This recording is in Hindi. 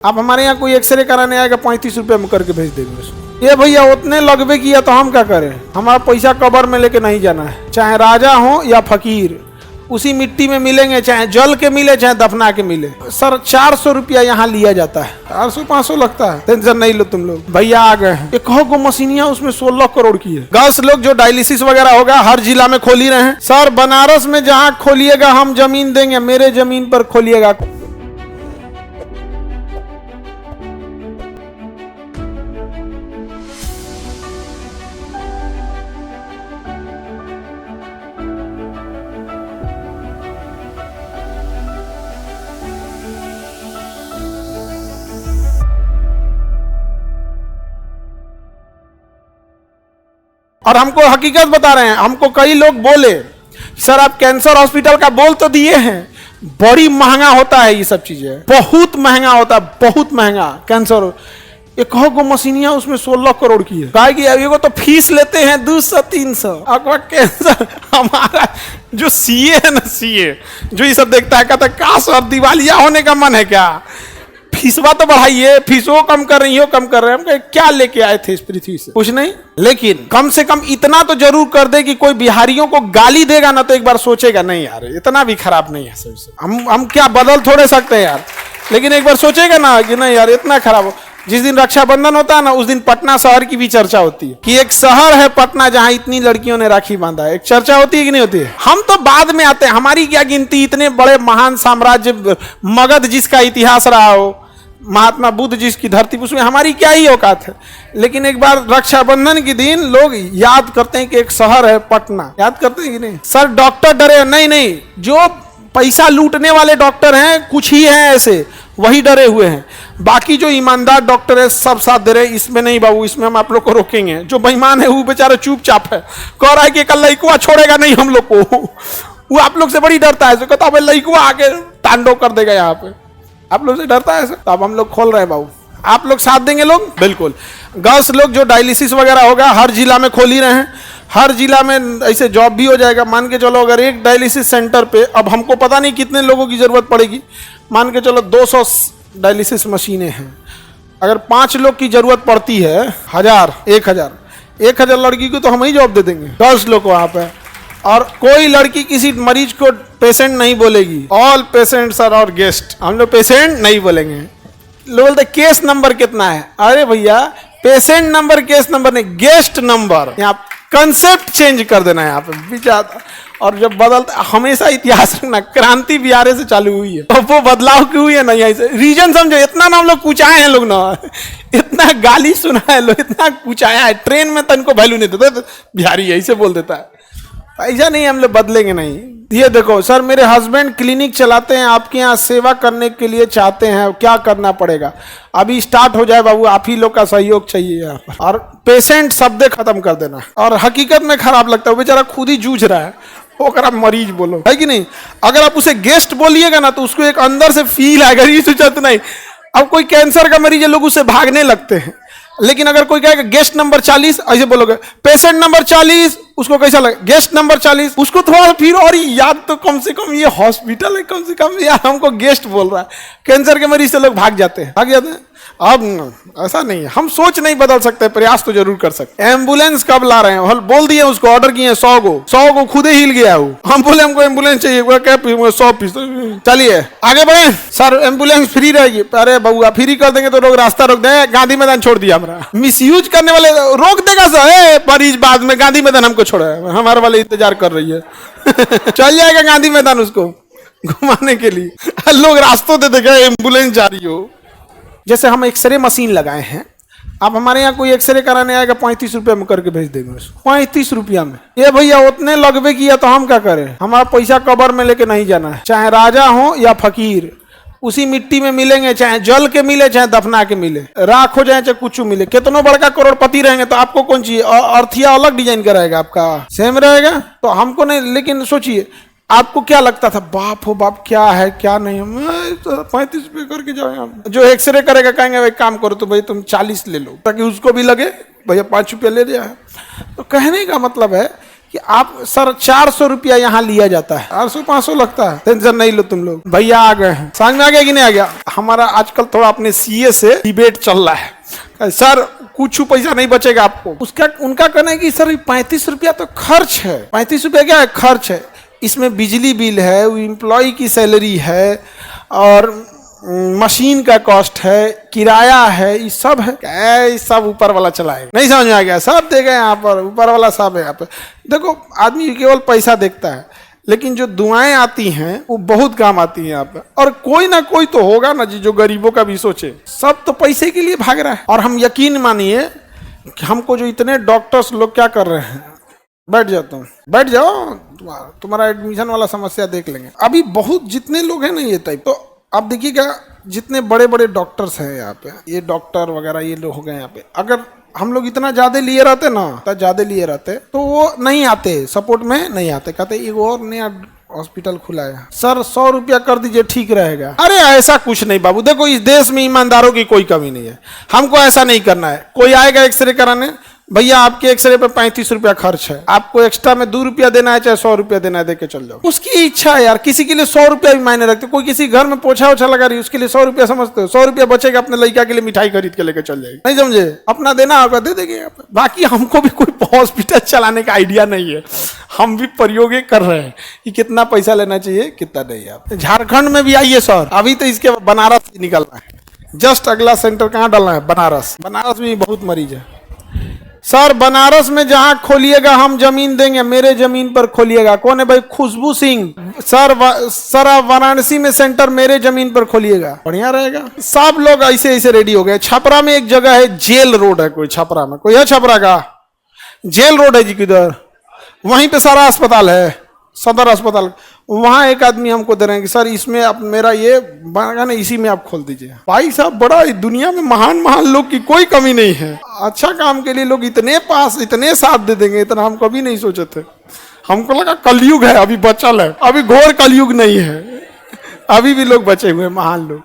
आप हमारे यहाँ कोई एक्सरे कराने आएगा 35 रुपये में करके भेज देंगे उसको। ये भैया उतने लगवे किया तो हम क्या करें, हमारा पैसा कब्र में लेके नहीं जाना है। चाहे राजा हो या फकीर उसी मिट्टी में मिलेंगे, चाहे जल के मिले चाहे दफना के मिले। सर 400 रुपया यहाँ लिया जाता है, 400-500 लगता है। टेंशन नहीं लो तुम लोग। भैया आ गए हैं, एक गो मशीनिया उसमें 16 करोड़ की है। गर्ल्स लोग जो डायलिसिस वगैरह होगा हर जिला में खोल ही रहे हैं। सर बनारस में जहाँ खोलिएगा हम जमीन देंगे, मेरे जमीन पर खोलिएगा। और हमको हकीकत बता रहे हैं। हमको कई लोग बोले सर आप कैंसर हॉस्पिटल का बोल तो दिए हैं, बड़ी महंगा होता है ये सब चीजें, बहुत महंगा होता है, बहुत महंगा कैंसर। एक गो मशीनिया उसमें 16 करोड़ की है। कहा कि ये तो फीस लेते हैं 200-300। आपका कैंसर हमारा जो सीए है ना, सीए जो ये सब देखता है कहता है काश अब दिवालिया होने का मन है क्या, फीसवा तो बढ़ाइए, फीसो कम कर रही हो, कम कर रहे हैं। हम क्या लेके आए थे इस पृथ्वी से, कुछ नहीं, लेकिन कम से कम इतना तो जरूर कर दे कि कोई बिहारियों को गाली देगा ना तो एक बार सोचेगा नहीं यार इतना भी खराब नहीं है सबसे। हम क्या बदल थोड़े सकते हैं यार, लेकिन एक बार सोचेगा ना कि नहीं यार इतना खराब हो। जिस दिन रक्षाबंधन होता है ना उस दिन पटना शहर की भी चर्चा होती है कि एक शहर है पटना जहां इतनी लड़कियों ने राखी बांधा है। एक चर्चा होती है कि नहीं होती है। हम तो बाद में आते हैं, हमारी क्या गिनती, इतने बड़े महान साम्राज्य मगध जिसका इतिहास रहा हो, महात्मा बुद्ध जिसकी धरती, उसमें हमारी क्या ही औकात है। लेकिन एक बार रक्षाबंधन के दिन लोग याद करते हैं कि एक शहर है पटना, याद करते हैं कि नहीं। सर डॉक्टर डरे नहीं, जो पैसा लूटने वाले डॉक्टर हैं कुछ ही हैं ऐसे, वही डरे हुए हैं। बाकी जो ईमानदार डॉक्टर है सब साथ दे रहे हैं। इसमें नहीं बाबू, इसमें हम आप लोग को रोकेंगे। जो बेईमान है वो बेचारा चुपचाप है, कह रहा है कि कल लइकुआ छोड़ेगा नहीं हम लोग को, वो आप लोग से बड़ी डरता है। कहता है लइकुआ आके तांडव कर देगा यहाँ पे, आप लोग से डरता है। तो अब हम लोग खोल रहे हैं बाबू, आप लोग साथ देंगे लोग, बिल्कुल। गर्ल्स लोग जो डायलिसिस वगैरह होगा हर जिला में खोल ही रहे हैं, हर जिला में ऐसे जॉब भी हो जाएगा। मान के चलो अगर एक डायलिसिस सेंटर पे, अब हमको पता नहीं कितने लोगों की जरूरत पड़ेगी, मान के चलो 200 डायलिसिस मशीनें हैं। अगर 5 लोग की जरूरत पड़ती है, 1000 लड़की को तो हम ही जॉब दे देंगे, 10 लोग को वहाँ पे। और कोई लड़की किसी मरीज को पेशेंट नहीं बोलेगी, all patients are our guest. हम लोग पेशेंट नहीं बोलेंगे। लोग बोलते केस नंबर कितना है, अरे भैया पेशेंट नंबर केस नंबर नहीं, गेस्ट नंबर। यहाँ कंसेप्ट चेंज कर देना है यहाँ पे विचार। और जब बदलता, हमेशा इतिहास रखना, क्रांति बिहार से चालू हुई है, तो वो बदलाव क्यों हुई है ना यहीं से। रीजन समझो, इतना ना हम लोग कुचाए हैं लोग ना, इतना गाली सुना है लोग, इतना कुचाया है। ट्रेन में तो इनको वैल्यू नहीं देता, तो बिहारी यही से बोल देता है। ऐसा नहीं, हम लोग बदलेंगे नहीं। ये देखो सर, मेरे हस्बैंड क्लिनिक चलाते हैं, आपके यहाँ सेवा करने के लिए चाहते हैं, क्या करना पड़ेगा। अभी स्टार्ट हो जाए बाबू, आप ही लोग का सहयोग चाहिए यहाँ पर। और पेशेंट शब्द खत्म कर देना। और हकीकत में खराब लगता है, वो बेचारा खुद ही जूझ रहा है, वो मरीज बोलो, है कि नहीं। अगर आप उसे गेस्ट बोलिएगा ना तो उसको एक अंदर से फील आएगा, ये सोचत नहीं। अब कोई कैंसर का मरीज है, लोग उससे भागने लगते हैं। लेकिन अगर कोई कहेगा गेस्ट नंबर 40, ऐसे बोलोगे पेशेंट नंबर 40, उसको कैसा लगे, गेस्ट नंबर 40, उसको थोड़ा फिर और याद, तो कम से कम ये हॉस्पिटल है, कम से कम यार हमको गेस्ट बोल रहा है। कैंसर के मरीज से लोग भाग जाते हैं। अब ऐसा नहीं है, हम सोच नहीं बदल सकते, प्रयास तो जरूर कर सकते। एम्बुलेंस कब ला रहे हैं, बोल दिए उसको, ऑर्डर किए 100 को खुद ही हिल गया वो। हम बोले हमको एम्बुलेंस चाहिए, 100 पीस। चलिए आगे बढ़े। सर एम्बुलेंस फ्री रहेगी, अरे बउआ फ्री कर देंगे तो लोग रास्ता रोक देंगे, गांधी मैदान छोड़ दिया हमारा। मिसयूज करने वाले रोक देगा सर, मरीज बाद में गांधी मैदान हमको छोड़ा है, हमारे वाले इंतजार कर रही है। चल जाएगा गांधी मैदान उसको घुमाने के लिए, लोग रास्तों से देखे एम्बुलेंस जा रही हो। जैसे हम एक्सरे मशीन लगाए हैं, आप हमारे यहाँ कोई एक्सरे कराने आएगा 35 रुपये में करके भेज देंगे उसको, 35 रुपया में। ये भैया उतने लगवे किया तो हम क्या करें, हमारा पैसा कब्र में लेके नहीं जाना है। चाहे राजा हो या फकीर उसी मिट्टी में मिलेंगे, चाहे जल के मिले चाहे दफना के मिले, राख हो जाए चाहे कुछ मिले। कितनों बड़का करोड़पति रहेंगे तो आपको कौन चाहिए, अर्थिया अलग डिजाइन का रहेगा, आपका सेम रहेगा तो हमको नहीं। लेकिन सोचिए आपको क्या लगता था, बाप हो बाप क्या है क्या नहीं, मैं तो 35 रुपये करके जाओ। जो एक्सरे करेगा कहेंगे भाई काम करो तो भाई तुम 40 ले लो, ताकि उसको भी लगे भैया 5 रुपये ले जाए। तो कहने का मतलब है कि आप सर 400 रुपया यहाँ लिया जाता है, 400-500 लगता है, टेंशन नहीं लो तुम लोग। भैया आ गए हैं, समझ में आ गया कि नहीं आ गया? हमारा आजकल थोड़ा अपने सीए से डिबेट चल रहा है, सर कुछ पैसा नहीं बचेगा आपको। उनका कहना है कि सर 35 रुपया तो खर्च है। 35 रुपया क्या है? खर्च है। इसमें बिजली बिल है, एम्प्लॉय की सैलरी है, और मशीन का कॉस्ट है, किराया है, ये सब है। ये सब ऊपर वाला चलाएगा। नहीं समझ में आ गया? सब देगा यहाँ पर, ऊपर वाला सब है यहाँ पे। देखो आदमी केवल पैसा देखता है, लेकिन जो दुआएं आती हैं वो बहुत काम आती हैं यहाँ पे। और कोई ना कोई तो होगा ना जी जो गरीबों का भी सोचे। सब तो पैसे के लिए भाग रहा है। और हम यकीन मानिए कि हमको जो इतने डॉक्टर्स लोग क्या कर रहे हैं, बैठ जाता हूँ, बैठ जाओ, तुम्हारा एडमिशन वाला समस्या देख लेंगे। अभी बहुत जितने लोग हैं ना ये टाइप, तो आप देखिएगा जितने बड़े बड़े डॉक्टर्स हैं यहाँ पे, ये डॉक्टर वगैरह ये लोग हो गए यहाँ पे, अगर हम लोग इतना ज्यादा लिए रहते ना, तो ज्यादा लिए रहते तो वो नहीं आते, सपोर्ट में नहीं आते। कहते एक और नया हॉस्पिटल खुला है सर, 100 रुपया कर दीजिए ठीक रहेगा। अरे ऐसा कुछ नहीं बाबू, देखो इस देश में ईमानदारों की कोई कमी नहीं है। हमको ऐसा नहीं करना है। कोई आएगा एक्सरे कराने, भैया आपके एक्सरे पे 35 रुपया खर्च है, आपको एक्स्ट्रा में 2 रुपया देना है चाहे 100 रुपया देना है, दे के चल जाओ। उसकी इच्छा है यार। किसी के लिए 100 रुपया भी मायने रखते। कोई किसी घर में पोछा ओछा लगा रही है, उसके लिए 100 रुपया समझते हो? 100 रुपया बचेगा, अपने लड़का के लिए मिठाई खरीद के लेके चल जाएगी। नहीं समझे? अपना देना होगा दे देंगे यहाँ पे। बाकी हमको भी कोई हॉस्पिटल चलाने का आइडिया नहीं है। हम भी प्रयोग कर रहे हैं कि कितना पैसा लेना चाहिए कितना नहीं। आप झारखंड में भी आइए सर, अभी तो इसके बनारस निकलना है। जस्ट अगला सेंटर कहाँ डालना है? बनारस। बनारस में बहुत मरीज है सर। बनारस में जहां खोलिएगा हम जमीन देंगे, मेरे जमीन पर खोलिएगा। कौन है भाई? खुशबू सिंह सर आप वाराणसी में सेंटर मेरे जमीन पर खोलिएगा, बढ़िया रहेगा। सब लोग ऐसे ऐसे रेडी हो गए। छपरा में एक जगह है, जेल रोड है, कोई छपरा में कोई है? छपरा का जेल रोड है जी किधर? वहीं पे सारा अस्पताल है, सदर अस्पताल। वहां एक आदमी हमको दे रहे हैं कि सर इसमें आप मेरा ये बना ना, इसी में आप खोल दीजिए। भाई साहब बड़ा दुनिया में महान महान लोग की कोई कमी नहीं है। अच्छा काम के लिए लोग इतने पास इतने साथ दे देंगे, इतना हम कभी नहीं सोचे थे। हमको लगा कलयुग है, अभी बचल है, अभी घोर कलयुग नहीं है, अभी भी लोग बचे हुए महान लोग।